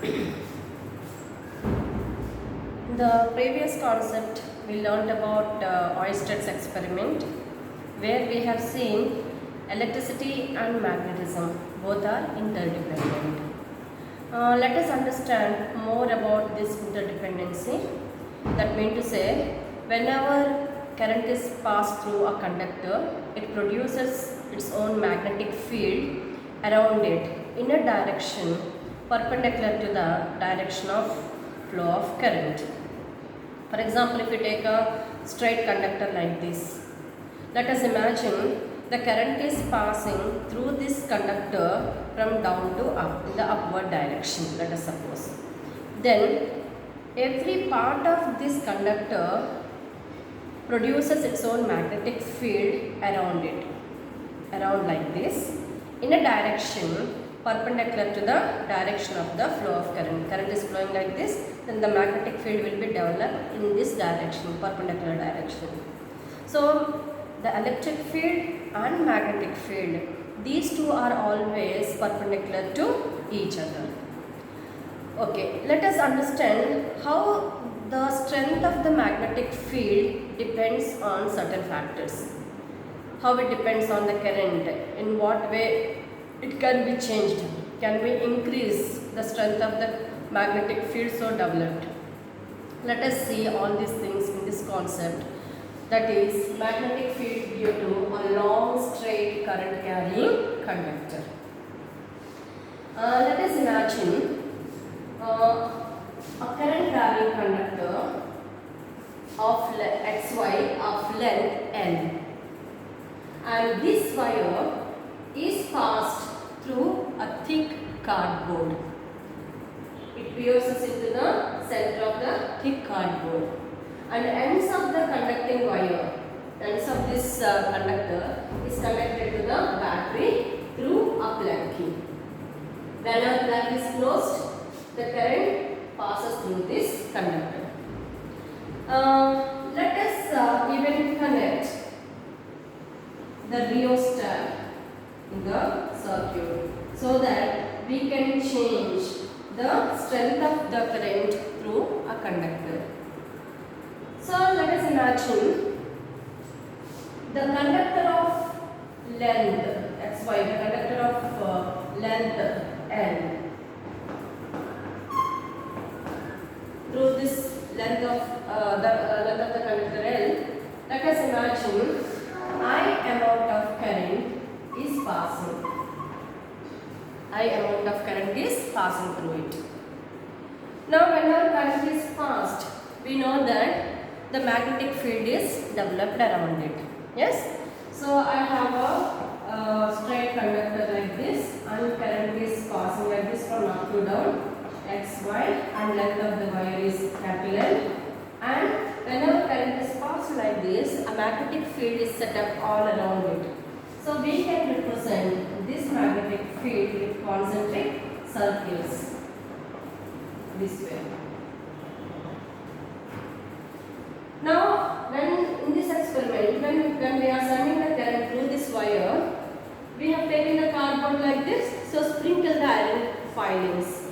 In the previous concept, we learned about Oersted experiment, where we have seen electricity and magnetism both are interdependent. Let us understand more about this interdependency. That means to say, whenever current is passed through a conductor, it produces its own magnetic field around it in a direction perpendicular to the direction of flow of current. For example, if you take a straight conductor like this, let us imagine the current is passing through this conductor from down to up in the upward direction, let us suppose. Then every part of this conductor produces its own magnetic field around it, around like this, in a direction perpendicular to the direction of the flow of current. Current is flowing like this, then the magnetic field will be developed in this direction, perpendicular direction. So the electric field and magnetic field, these two are always perpendicular to each other. Okay, let us understand how the strength of the magnetic field depends on certain factors. How it depends on the current, in what way it can be changed. Can we increase the strength of the magnetic field so developed? Let us see all these things in this concept. That is magnetic field due to a long straight current carrying conductor. Let us imagine a current carrying conductor of XY of length L, and this wire is passed through a thick cardboard. It pierces into the center of the thick cardboard, and ends of the conducting wire, ends of this conductor is connected to the battery through a plug key. When a plug is closed, the current passes through this conductor. Let us even connect the rheostat in the circuit so that we can change the strength of the current through a conductor. So let us imagine the conductor of length XY, the conductor of length L. Through this length of the conductor L, let us imagine I amount of current is passing. I amount of current is passing through it. Now, whenever current is passed, we know that the magnetic field is developed around it. Yes? So I have a straight conductor like this, and current is passing like this from up to down, XY, and length of the wire is capital L. And whenever current is passed like this, a magnetic field is set up all around it. So we can represent this magnetic field with concentric circles this way. Now, when in this experiment, when we are sending the current through this wire, we have taken the cardboard like this, so sprinkle the iron filings.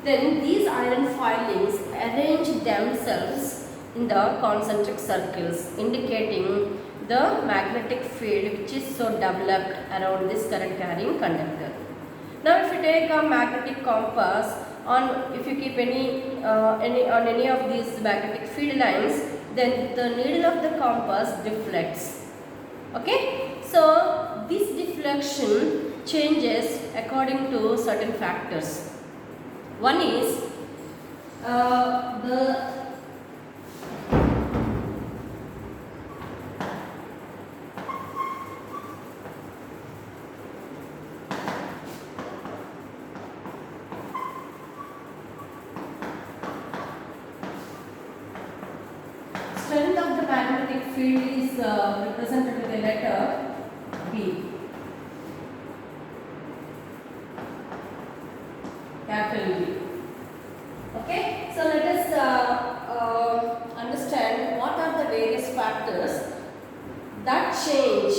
Then these iron filings arrange themselves in the concentric circles, indicating the magnetic field which is so developed around this current carrying conductor. Now, if you take a magnetic compass, if you keep on any of these magnetic field lines, then the needle of the compass deflects. Okay, so this deflection changes according to certain factors. One is the strength of the magnetic field is represented with the letter B, capital B. Okay, so let us understand what are the various factors that change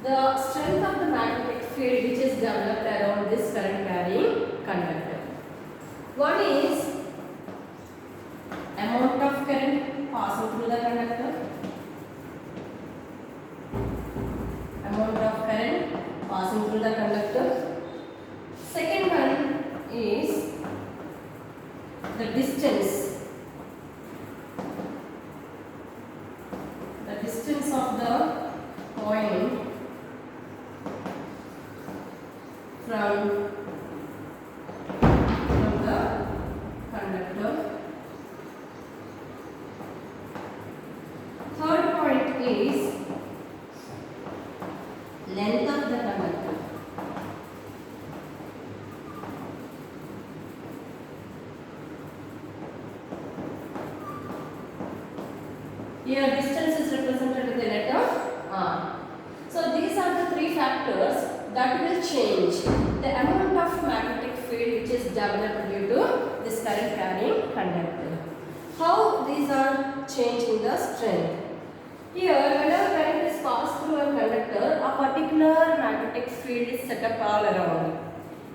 the strength of the magnetic field which is developed around this current carrying conductor. One is amount of current passing through the conductor. Amount of current passing through the conductor. Second one is the distance. The distance of the coin from the conductor. Third point is length of the conductor. Here distance is represented with the letter R. So these are the three factors that will change the amount of magnetic field which is developed due to this current carrying conductor. How these are changing the strength? Here, whenever current is passed through a conductor, a particular magnetic field is set up all around.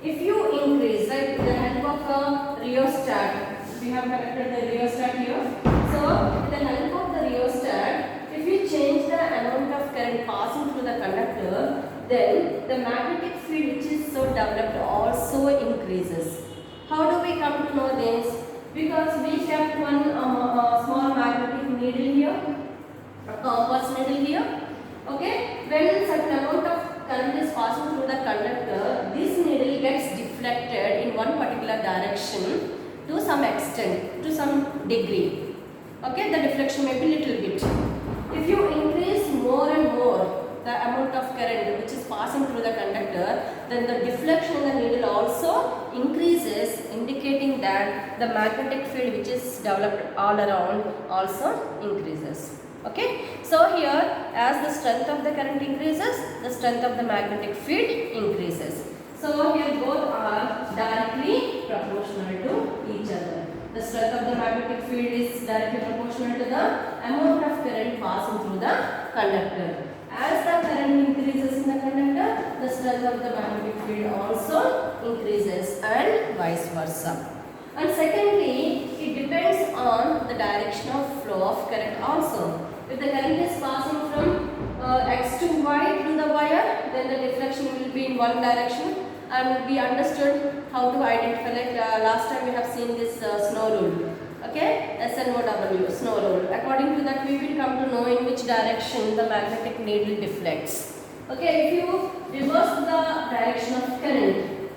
If you increase, right, with the help of a rheostat, we have connected the rheostat here. So, with the help of the rheostat, if you change the amount of current passing through the conductor, then the magnetic field which is so developed also increases. How do we come to know this? Because we kept one small magnetic needle here, a compass needle here. Okay, when certain amount of current is passing through the conductor, this needle gets deflected in one particular direction to some extent, to some degree. Okay, the deflection may be little bit. If you increase more and more the amount of current which is passing through the conductor, then the deflection in the needle also increases, indicating that the magnetic field which is developed all around also increases. Okay, so here as the strength of the current increases, the strength of the magnetic field increases. So here both are directly proportional to each other. The strength of the magnetic field is directly proportional to the amount of current passing through the conductor. As the current increases in the conductor, the strength of the magnetic field also increases and vice versa. And secondly, it depends on the direction of flow of current also. If the current is passing from X to Y to the wire, then the deflection will be in one direction. And we understood how to identify, like last time we have seen this snow rule. Okay, SNOW, snow rule. According to that, we will come to know in which direction the magnetic needle deflects. Okay, if you reverse the direction of current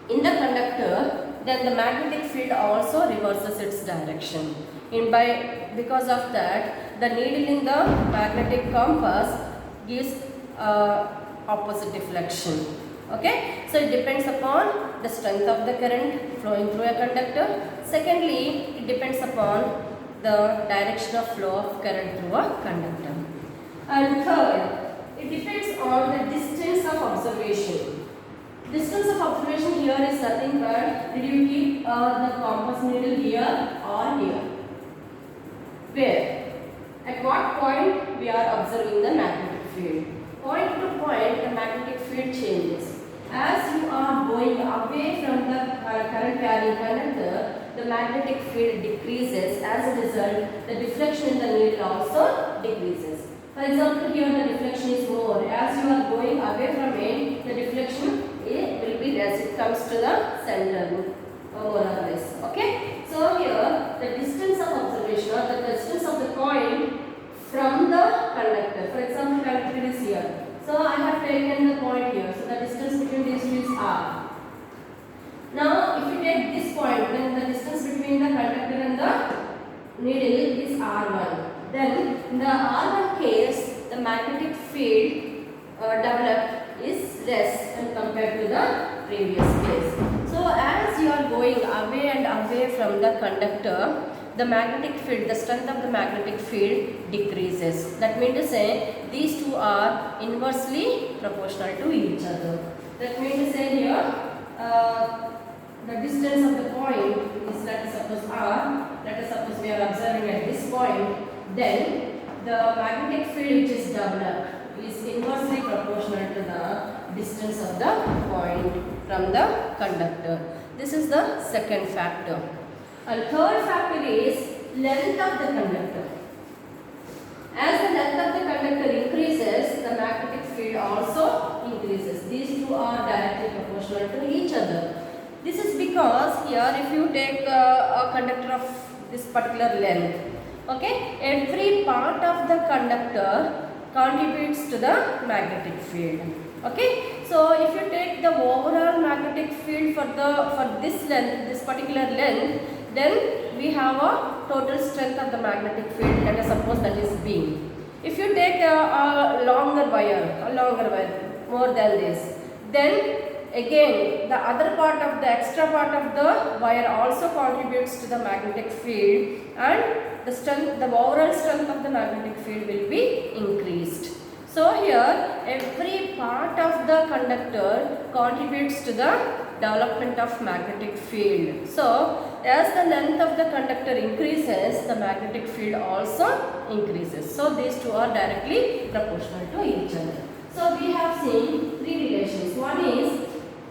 in the conductor, then the magnetic field also reverses its direction. Because of that, the needle in the magnetic compass gives opposite deflection. Okay, so it depends upon the strength of the current flowing through a conductor. Secondly, it depends upon the direction of flow of current through a conductor. And third, it depends on the distance of observation. Distance of observation here is nothing but, did you keep the compass needle here or here? Where? At what point we are observing the magnetic field? Point to point, the magnetic field changes. As you are going away from the current carrying conductor, the magnetic field decreases. As a result, the deflection in the needle also decreases. For example, here the deflection is more. As you are going away from it, the deflection will be less. It comes to the center, more or less. Okay. So here, the distance of observation or the distance of the coin from the conductor. For example, conductor is here. So I have taken the point here. So the distance between these two is R. Now, if you take this point, then the distance between the conductor and the needle is R1. Then, in the R1 case, the magnetic field developed is less when compared to the previous case. So, as you are going away and away from the conductor, the magnetic field, the strength of the magnetic field decreases. That means to say, these two are inversely proportional to each other. That means to say here, the distance of the point is, let us suppose R, let us suppose we are observing at this point, then the magnetic field which is developed is inversely proportional to the distance of the point from the conductor. This is the second factor. And third factor is length of the conductor. As the length of the conductor increases, the magnetic field also increases. These two are directly proportional to each other. This is because here if you take a conductor of this particular length, okay, every part of the conductor contributes to the magnetic field. Okay, so if you take the overall magnetic field for this length, this particular length, then we have a total strength of the magnetic field. Let us suppose that is B. If you take a longer wire, more than this, then again the other part of the extra part of the wire also contributes to the magnetic field, and the overall strength of the magnetic field will be increased. So here every part of the conductor contributes to the development of magnetic field. So as the length of the conductor increases, the magnetic field also increases. So these two are directly proportional to each other. So we have seen three relations. One is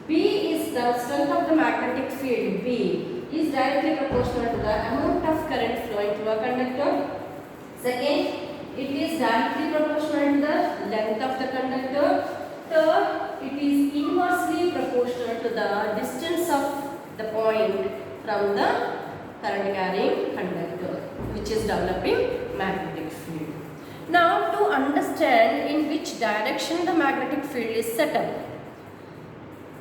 B is the strength of the magnetic field. B is directly proportional to the amount of current flowing through a conductor. Second, it is directly proportional to the length of the conductor. Third, it is inversely proportional to the distance of the point from the current carrying conductor, which is developing magnetic field. Now to understand in which direction the magnetic field is set up,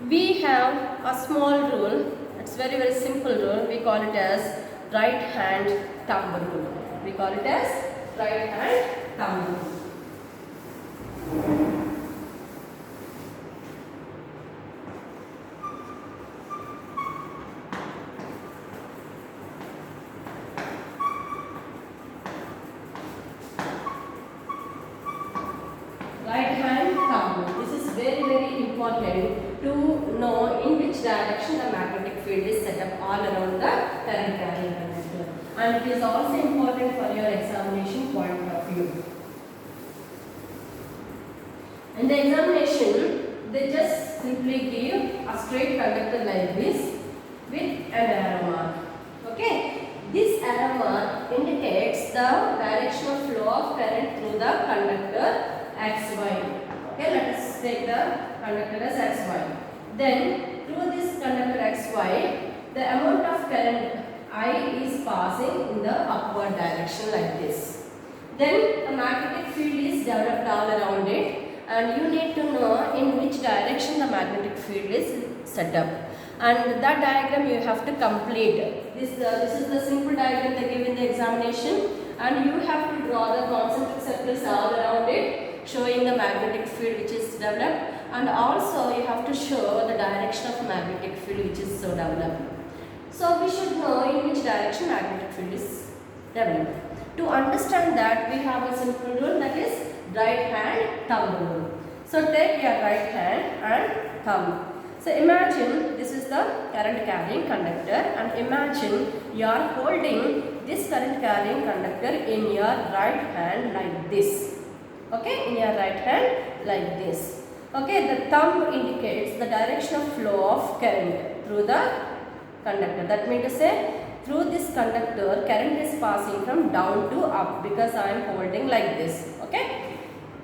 we have a small rule. It's very simple rule. We call it as right hand thumb rule. We call it as right hand thumb rule. Right hand thumb rule. This is very important to know in which direction the magnetic field is set up all around the current carrying conductor, and it is also important for your examination point of view. In the examination, they just simply give a straight conductor like this with an arrow mark. Okay, this arrow mark indicates the directional flow of current through the conductor XY. Okay, let us take the conductor as XY. Then through this conductor XY, the amount of current I is passing in the upward direction like this. Then the magnetic field is developed all around it, and you need to know in which direction the magnetic field is set up. And that diagram you have to complete. This is the simple diagram they give in the examination, and you have to draw the concentric circles all around it, showing the magnetic field which is developed, and also you have to show the direction of magnetic field which is so developed. So we should know in which direction magnetic field is developed. To understand that, we have a simple rule, that is right hand thumb rule. So take your right hand and thumb. So imagine this is the current carrying conductor, and imagine you are holding this current carrying conductor in your right hand like this. Okay, in your right hand like this. Okay, the thumb indicates the direction of flow of current through the conductor. That means to say, through this conductor current is passing from down to up, because I am holding like this. Okay,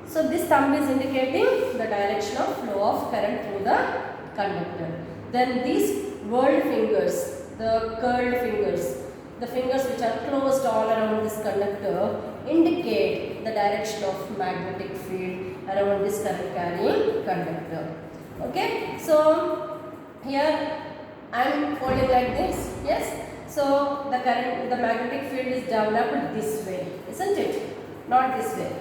so this thumb is indicating the direction of flow of current through the conductor. Then these whirled fingers, the curled fingers, the fingers which are closed all around this conductor, indicate the direction of magnetic field around this current carrying conductor. Okay, so here I am holding like this. Yes, so the magnetic field is developed this way, isn't it? Not this way.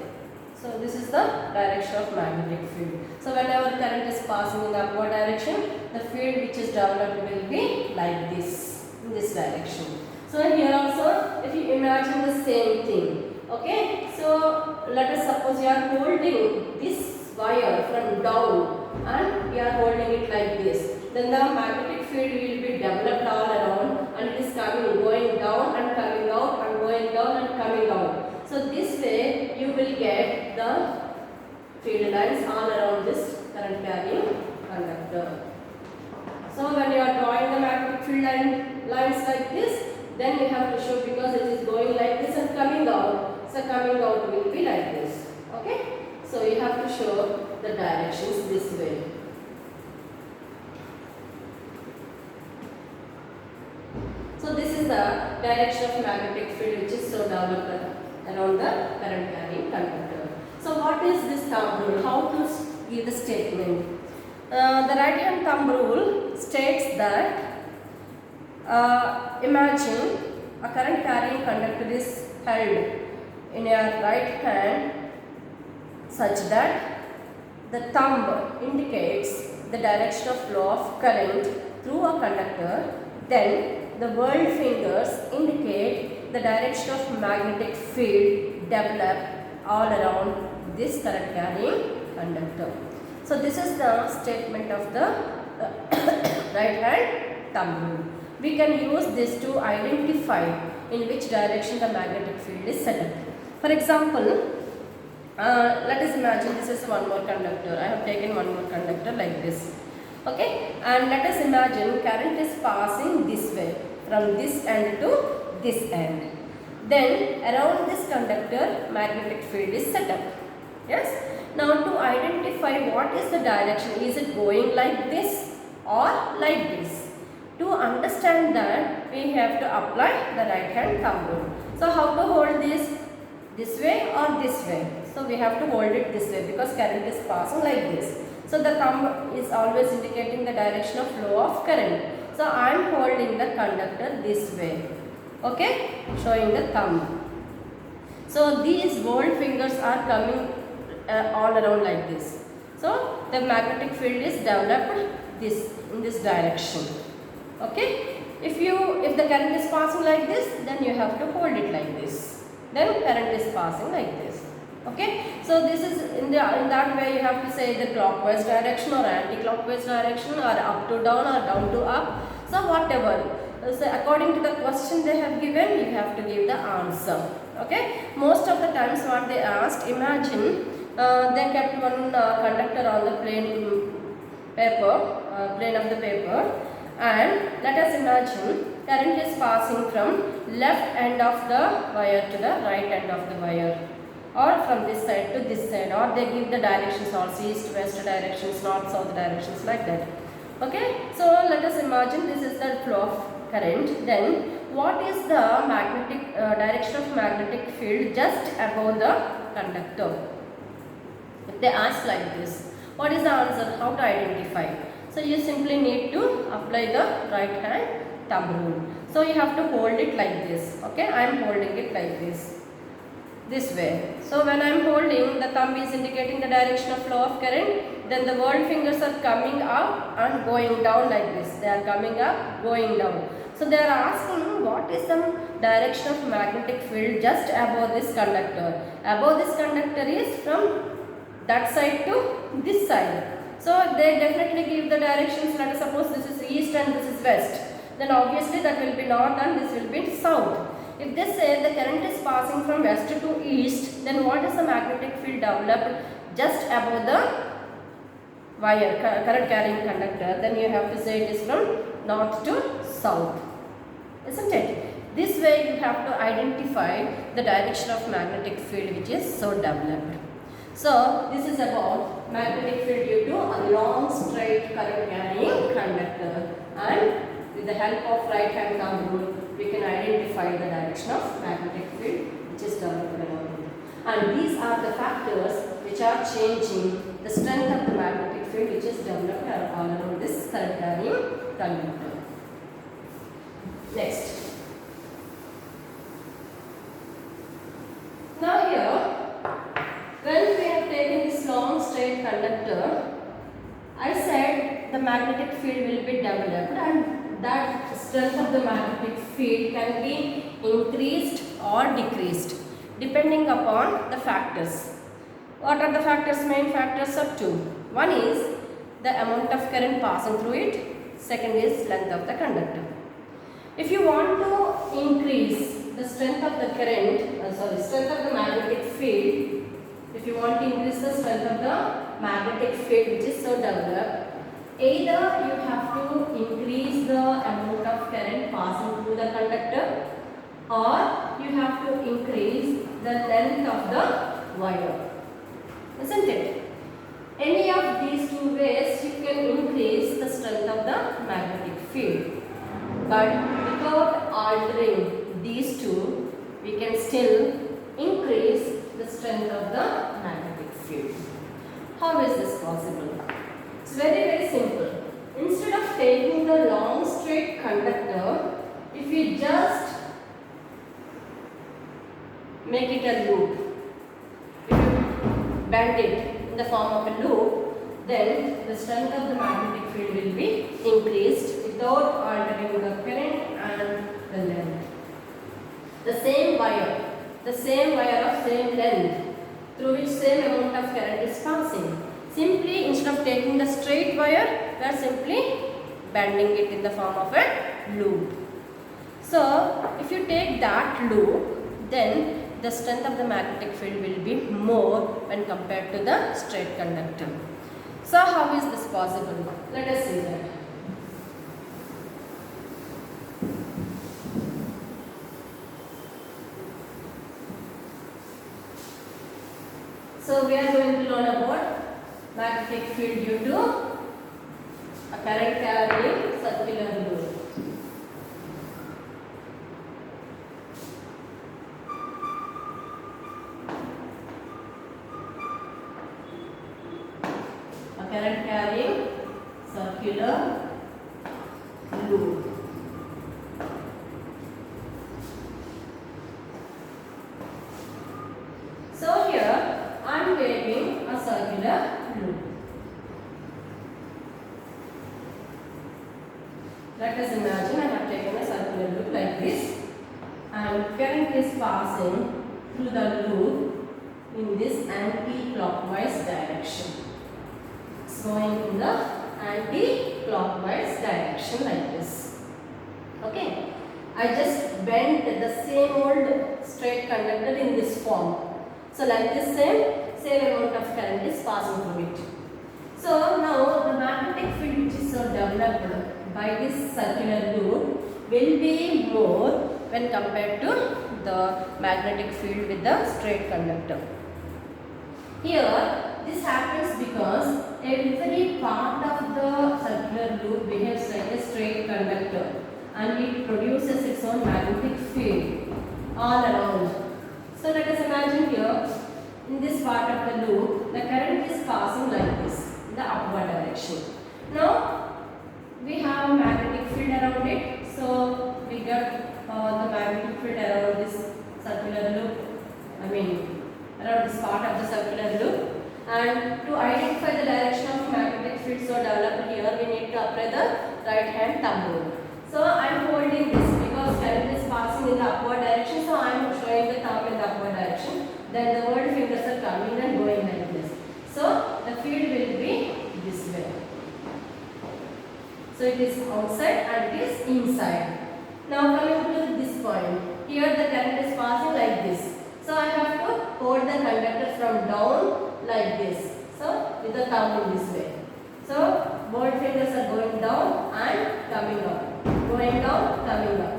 So this is the direction of magnetic field. So whenever current is passing in the upward direction, the field which is developed will be like this, in this direction. So here also, if you imagine the same thing, okay, so let us suppose you are holding this wire from down and you are holding it like this. Then the magnetic field will be developed all around, and it is going down and coming out, and going down and coming out. So this way you will get the field lines all around this current carrying conductor. So when you are drawing the magnetic lines like this, then you have to show, because it is going like this and coming out. So coming out will be like this. Okay. So you have to show the directions this way. So this is the direction of magnetic field which is so developed around the current carrying conductor. So what is this thumb rule? How to give the statement? The right hand thumb rule states that imagine a current carrying conductor is held in your right hand such that the thumb indicates the direction of flow of current through a conductor, then the whirled fingers indicate the direction of magnetic field developed all around this current carrying conductor. So this is the statement of the right hand thumb rule. We can use this to identify in which direction the magnetic field is set up. For example, let us imagine this is one more conductor. I have taken one more conductor like this. Okay, and let us imagine current is passing this way from this end to this end. Then around this conductor magnetic field is set up. Yes. Now to identify what is the direction, is it going like this or like this? To understand that, we have to apply the right hand thumb rule. So how to hold this? This way or this way? So we have to hold it this way because current is passing like this. So the thumb is always indicating the direction of flow of current. So I am holding the conductor this way. Okay, showing the thumb. So these whirled fingers are coming all around like this. So the magnetic field is developed in this direction. Okay, if the current is passing like this, then you have to hold it like this. Then current is passing like this. Okay, so this is in that way you have to say the clockwise direction or anti-clockwise direction or up to down or down to up. So whatever. So according to the question they have given, you have to give the answer. Okay, most of the times what they asked, imagine they kept one conductor on the plane of the paper, and let us imagine current is passing from left end of the wire to the right end of the wire, or from this side to this side, or they give the directions also, east west directions, north south directions, like that. Okay, so let us imagine this is the flow of current. Then what is the magnetic direction of magnetic field just above the conductor? If they ask like this, what is the answer? How to identify? So you simply need to apply the right hand thumb rule. So you have to hold it like this. Okay, I am holding it like this way. So when I am holding, the thumb is indicating the direction of flow of current. Then the whirled fingers are coming up and going down like this. They are coming up, going down. So they are asking what is the direction of magnetic field just above this conductor. Above this conductor is from that side to this side. So they definitely give the directions. Let us suppose this is east and this is west. Then obviously that will be north and this will be south. If they say the current is passing from west to east, then what is the magnetic field developed just above the wire, current carrying conductor? Then you have to say it is from north to south, isn't it? This way you have to identify the direction of magnetic field which is so developed. So this is about magnetic field due to a long straight current carrying conductor, and with the help of right hand thumb rule we can identify the direction of magnetic field which is developed around it. And these are the factors which are changing the strength of the magnetic field which is developed all around this current carrying conductor. Next. Now here, when we have taken this long straight conductor, I said the magnetic field will be developed, and that strength of the magnetic field can be increased or decreased depending upon the factors. What are the factors? Main factors are two. One is the amount of current passing through it. Second is length of the conductor. If you want to increase the strength of the strength of the magnetic field, if you want to increase the strength of the magnetic field which is so developed, either you have to increase the amount of current passing through the conductor, or you have to increase the length of the wire, isn't it? Any of these two ways you can increase the strength of the magnetic field, but without altering these two, we can still increase the strength of the magnetic field. How is this possible? It's very, very simple. Instead of taking the long straight conductor, if we just make it a loop, if you bend it in the form of a loop, then the strength of the magnetic field will be increased without altering the current and the length. The same wire of same length through which same amount of current is passing. Simply, instead of taking the straight wire, we are simply bending it in the form of a loop. So, if you take that loop, then the strength of the magnetic field will be more when compared to the straight conductor. So, how is this possible? Let us see that. So, we are going to learn about magnetic field due to a current carrying circular loop. A current carrying circular loop. So here I am waving a circular loop. Let us imagine I have taken a circular loop like this, and current is passing through the loop in this anti-clockwise direction. It's going in the anti-clockwise direction like this. Okay, I just bent the same old straight conductor in this form. So like this, same amount of current is passing through it. So now the magnetic field which is so developed by this circular loop will be more when compared to the magnetic field with the straight conductor. Here this happens because every part of the circular loop behaves like a straight conductor, and it produces its own magnetic field all around. So let us imagine here, in this part of the loop, the current is passing like this, in the upward direction. Now, we have a magnetic field around it. So, we got the magnetic field around this circular loop, around this part of the circular loop. And to identify the direction of magnetic field so developed here, we need to apply the right hand thumb rule. So, I am holding this because current is passing in the upward direction. So, I am showing the thumb in the upward direction. Then the word fingers are coming and going like this. So, the field will be this way. So, it is outside and it is inside. Now, coming to this point. Here the current is passing like this. So, I have to hold the conductor from down like this. So, with the thumb in this way. So, both fingers are going down and coming up. Going down, coming up.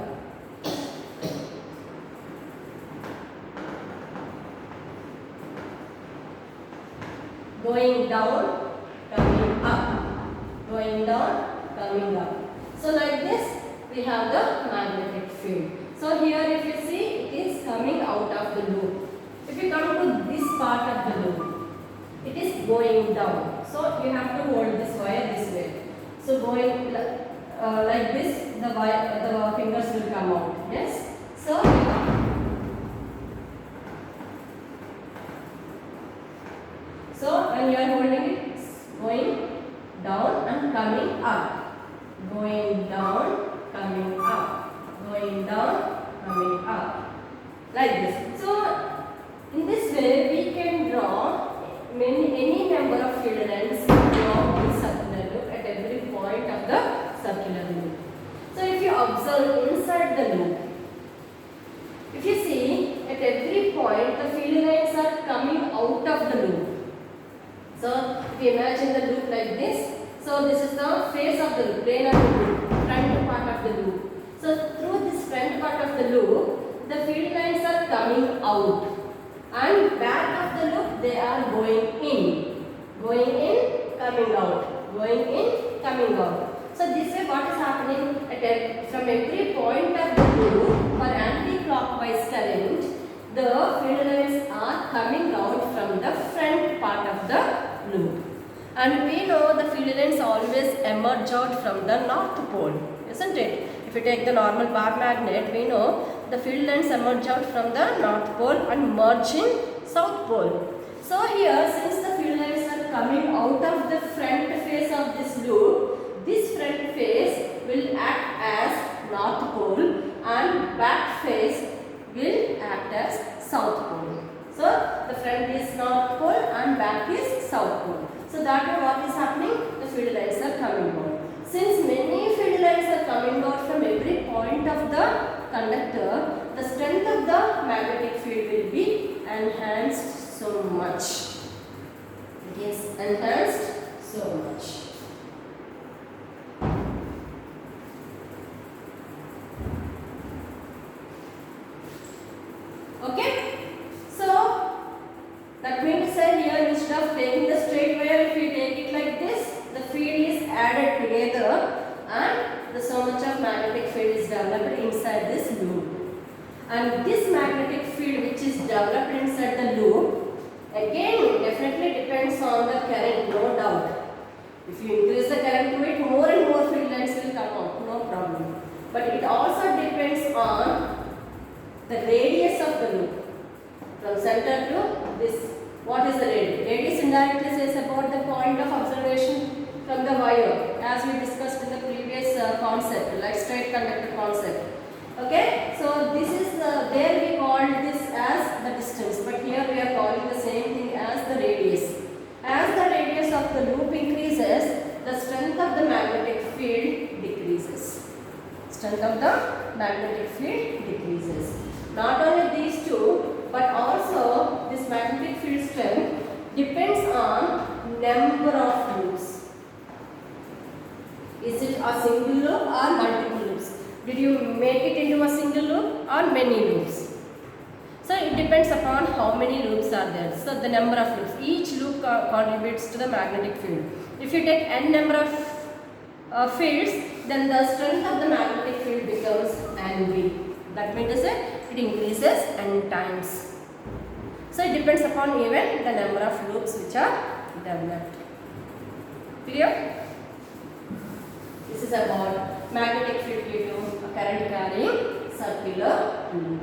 Going down, coming up. Going down, coming up. So like this, we have the magnetic field. So here if you see, it is coming out of the loop. If you come to this part of the loop, it is going down. So you have to hold this wire this way. So going like this, the fingers will come out. Yes. So when you are holding it, it's going down and coming up. Going down, coming up. Going down, coming up. Like this. So in this way, we can draw any number of field lines along this circular loop at every point of the circular loop. So if you observe inside the loop, if you see at every point the field lines are coming out of the loop. So if you imagine the loop like this, So this is the face of the loop, plane of the loop, front part of the loop. So through this front part of the loop, the field lines are coming out, and back of the loop they are going in, coming out, going in, coming out. So this way what is happening from every point of the loop for anti-clockwise current, the field lines are coming out from the front part of the loop. And we know the field lines always emerge out from the north pole, isn't it? If you take the normal bar magnet, we know the field lines emerge out from the north pole and merge in south pole. So here, since the field lines are coming out of the front face of this loop, this front face will act as north pole and back face will act as south pole. So the front is north pole and back is south pole. So that way what is happening? The field lines are coming out. Since many field lines are coming out from every point of the conductor, the strength of the magnetic field will be enhanced so much. It is enhanced so much. Okay? So that means to say here, instead of taking the straight wire, if we take it like this, the field is added together and so much of magnetic field is developed inside this loop. And this magnetic field which is developed inside the loop, again definitely depends on the current, no doubt. If you increase the current to it, more and more field lines will come out, no problem. But it also depends on the radius of the loop. From center to this, what is the radius? Radius indirectly says about the point of observation from the wire, as we discussed in the previous concept, like straight conductor concept. Okay, so this is there we called this as the distance, but here we are calling the same thing as the radius. As the radius of the loop increases, the strength of the magnetic field decreases. Strength of the magnetic field decreases. Not only these two, but also this magnetic field strength depends on number of loops. Is it a single loop or multiple loops? Did you make it into a single loop or many loops? So it depends upon how many loops are there. So the number of loops. Each loop contributes to the magnetic field. If you take n number of fields, then the strength of the magnetic field becomes NV. That means it increases n times. So it depends upon even the number of loops which are developed. Clear? This is about magnetic field due to a current carrying circular loop.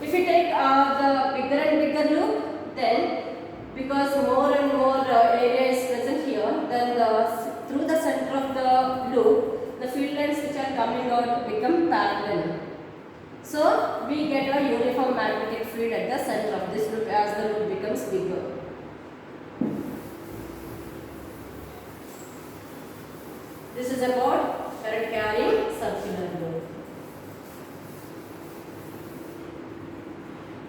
If you take the bigger and bigger loop, then because more and more area is present here, then through the center of the loop, the field lines which are coming out become parallel. So we get a uniform magnetic field at the center of this loop as the loop becomes bigger. This is about current carrying circular loop.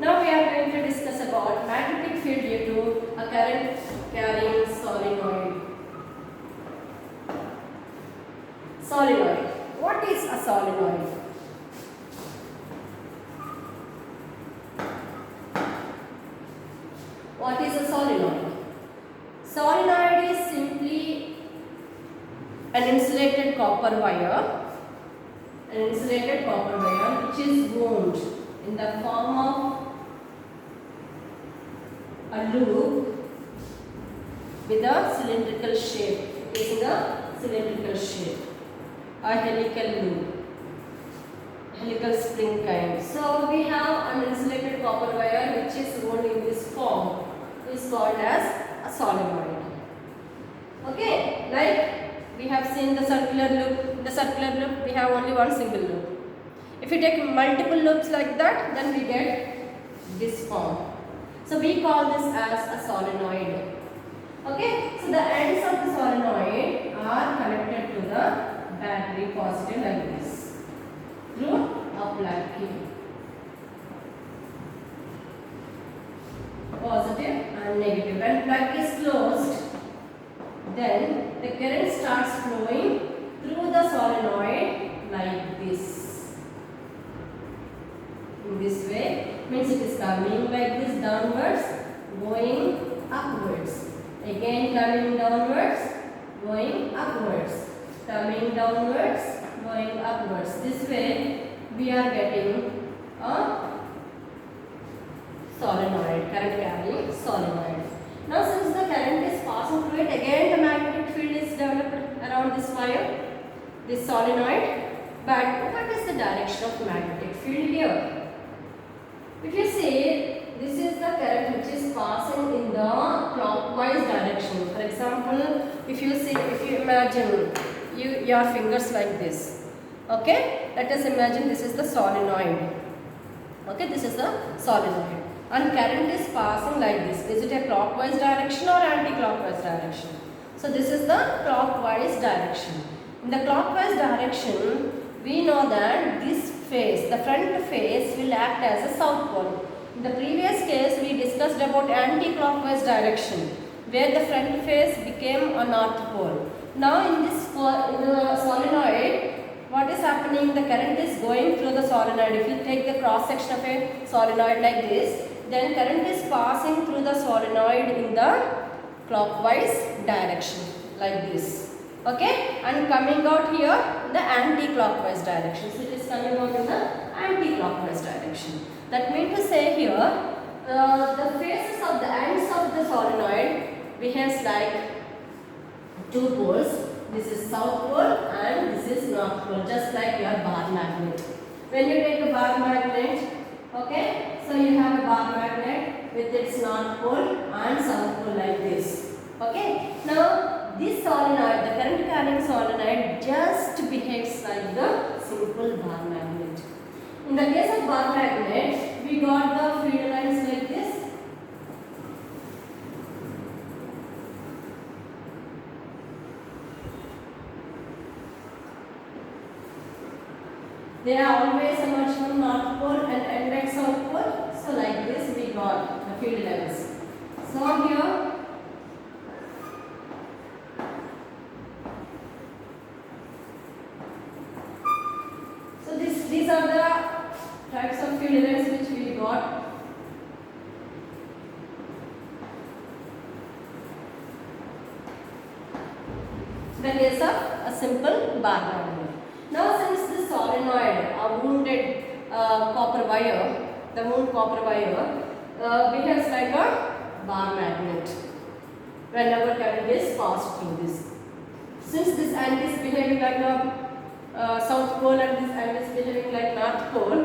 Now we are going to discuss about magnetic field due to a current carrying solenoid. Solenoid. What is a solenoid? What is a solenoid? Solenoid is simply an insulated copper wire. An insulated copper wire which is wound in the form of a loop with a cylindrical shape. It is in a cylindrical shape. A helical loop. Helical spring kind. So we have an insulated copper wire which is wound in this form. It is called as a solenoid. Okay, like we have seen the circular loop. In the circular loop we have only one single loop. If you take multiple loops like that, then we get this form. So we call this as a solenoid. Okay, so the ends of the solenoid are connected to the battery positive like this through a plug key. Positive and negative. When plug is closed, then coming like this downwards, going upwards. Again coming downwards, going upwards. Coming downwards, going upwards. This way we are getting a solenoid, current carrying solenoid. Now since the current is passing through it, again the magnetic field is developed around this wire, this solenoid. But what is the direction of magnetic field here? If you see, this is the current which is passing in the clockwise direction. For example, if you imagine your fingers like this. Okay, let us imagine this is the solenoid. Okay, this is the solenoid. And current is passing like this. Is it a clockwise direction or anti-clockwise direction? So this is the clockwise direction. In the clockwise direction, we know that this face, the front face, will act as a south pole. In the previous case, we discussed about anti-clockwise direction, where the front face became a north pole. Now in the solenoid, what is happening? The current is going through the solenoid. If you take the cross section of a solenoid like this, then current is passing through the solenoid in the clockwise direction like this. Okay, and coming out here in the anti-clockwise direction. So it is coming out in the anti-clockwise direction. That means to say here, the faces of the ends of the solenoid behaves like two poles. This is south pole and this is north pole, just like your bar magnet. When you take a bar magnet, okay, so you have a bar magnet with its north pole and south pole like this. Okay, now this solenoid, the current carrying solenoid, just behaves like the simple bar magnet. In the case of bar magnet, we got the field lines like this. They are always emerged from north pole and end at south pole. So like this we got the field lines. So here, these are the types of field lines which we got. The case of a simple bar magnet. Now since the solenoid, a wounded copper wire, the wound copper wire behaves like a bar magnet whenever current is passed through this. Since this end is behaving like a south pole and this end is behaving like north pole,